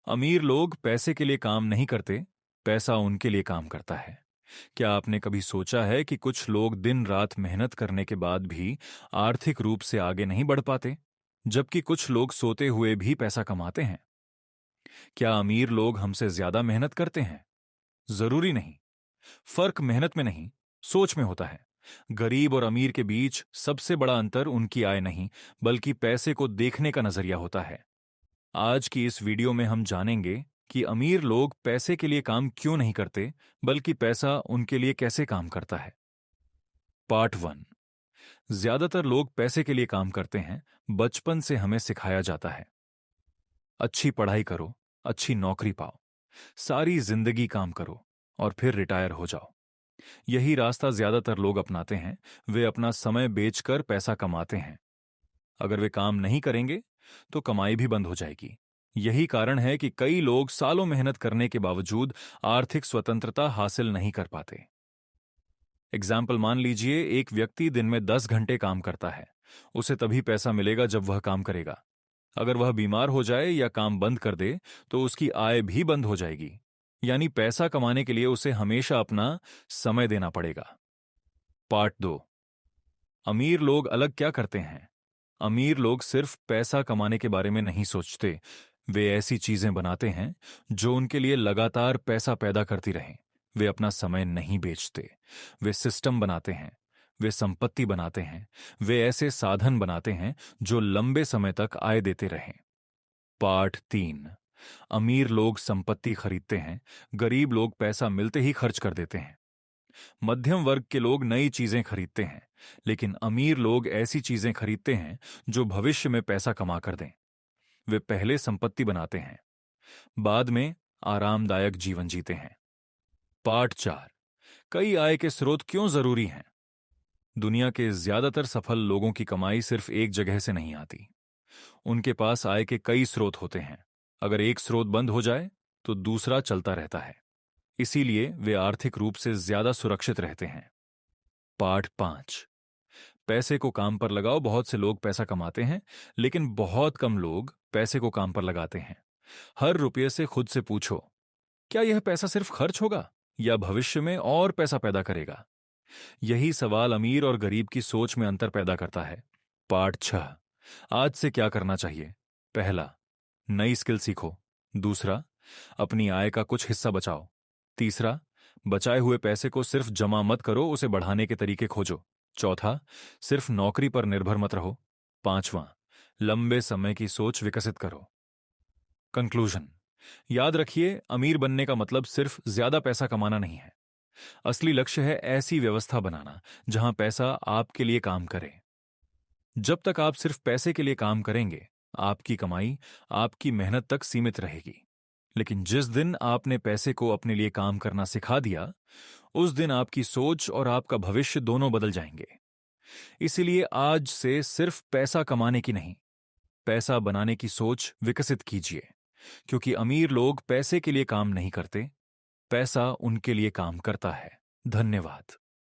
अमीर लोग पैसे के लिए काम नहीं करते, पैसा उनके लिए काम करता है। क्या आपने कभी सोचा है कि कुछ लोग दिन रात मेहनत करने के बाद भी आर्थिक रूप से आगे नहीं बढ़ पाते, जबकि कुछ लोग सोते हुए भी पैसा कमाते हैं? क्या अमीर लोग हमसे ज्यादा मेहनत करते हैं? जरूरी नहीं। फर्क मेहनत में नहीं, सोच में होता है। गरीब और अमीर के बीच सबसे बड़ा अंतर उनकी आय नहीं, बल्कि पैसे को देखने का नजरिया होता है। आज की इस वीडियो में हम जानेंगे कि अमीर लोग पैसे के लिए काम क्यों नहीं करते, बल्कि पैसा उनके लिए कैसे काम करता है। पार्ट 1। ज्यादातर लोग पैसे के लिए काम करते हैं। बचपन से हमें सिखाया जाता है, अच्छी पढ़ाई करो, अच्छी नौकरी पाओ, सारी जिंदगी काम करो और फिर रिटायर हो जाओ। यही रास्ता ज्यादातर लोग अपनाते हैं। वे अपना समय बेचकर पैसा कमाते हैं। अगर वे काम नहीं करेंगे तो कमाई भी बंद हो जाएगी। यही कारण है कि कई लोग सालों मेहनत करने के बावजूद आर्थिक स्वतंत्रता हासिल नहीं कर पाते। एग्जाम्पल मान लीजिए, एक व्यक्ति दिन में 10 घंटे काम करता है। उसे तभी पैसा मिलेगा जब वह काम करेगा। अगर वह बीमार हो जाए या काम बंद कर दे तो उसकी आय भी बंद हो जाएगी। यानी पैसा कमाने के लिए उसे हमेशा अपना समय देना पड़ेगा। पार्ट 2। अमीर लोग अलग क्या करते हैं? अमीर लोग सिर्फ पैसा कमाने के बारे में नहीं सोचते। वे ऐसी चीजें बनाते हैं जो उनके लिए लगातार पैसा पैदा करती रहें। वे अपना समय नहीं बेचते। वे सिस्टम बनाते हैं, वे संपत्ति बनाते हैं, वे ऐसे साधन बनाते हैं जो लंबे समय तक आय देते रहें। पार्ट 3। अमीर लोग संपत्ति खरीदते हैं, गरीब लोग पैसा मिलते ही खर्च कर देते हैं। मध्यम वर्ग के लोग नई चीजें खरीदते हैं, लेकिन अमीर लोग ऐसी चीजें खरीदते हैं जो भविष्य में पैसा कमा कर दें। वे पहले संपत्ति बनाते हैं, बाद में आरामदायक जीवन जीते हैं। पार्ट 4। कई आय के स्रोत क्यों जरूरी हैं? दुनिया के ज्यादातर सफल लोगों की कमाई सिर्फ एक जगह से नहीं आती। उनके पास आय के कई स्रोत होते हैं। अगर एक स्रोत बंद हो जाए तो दूसरा चलता रहता है। इसीलिए वे आर्थिक रूप से ज्यादा सुरक्षित रहते हैं। पार्ट 5। पैसे को काम पर लगाओ। बहुत से लोग पैसा कमाते हैं, लेकिन बहुत कम लोग पैसे को काम पर लगाते हैं। हर रुपये से खुद से पूछो, क्या यह पैसा सिर्फ खर्च होगा या भविष्य में और पैसा पैदा करेगा? यही सवाल अमीर और गरीब की सोच में अंतर पैदा करता है। पार्ट 6। आज से क्या करना चाहिए? पहला, नई स्किल सीखो। दूसरा, अपनी आय का कुछ हिस्सा बचाओ। तीसरा, बचाए हुए पैसे को सिर्फ जमा मत करो, उसे बढ़ाने के तरीके खोजो। चौथा, सिर्फ नौकरी पर निर्भर मत रहो। पांचवां, लंबे समय की सोच विकसित करो। कंक्लूजन। याद रखिए, अमीर बनने का मतलब सिर्फ ज्यादा पैसा कमाना नहीं है। असली लक्ष्य है ऐसी व्यवस्था बनाना जहां पैसा आपके लिए काम करे। जब तक आप सिर्फ पैसे के लिए काम करेंगे, आपकी कमाई आपकी मेहनत तक सीमित रहेगी। लेकिन जिस दिन आपने पैसे को अपने लिए काम करना सिखा दिया, उस दिन आपकी सोच और आपका भविष्य दोनों बदल जाएंगे। इसीलिए आज से सिर्फ पैसा कमाने की नहीं, पैसा बनाने की सोच विकसित कीजिए। क्योंकि अमीर लोग पैसे के लिए काम नहीं करते, पैसा उनके लिए काम करता है। धन्यवाद।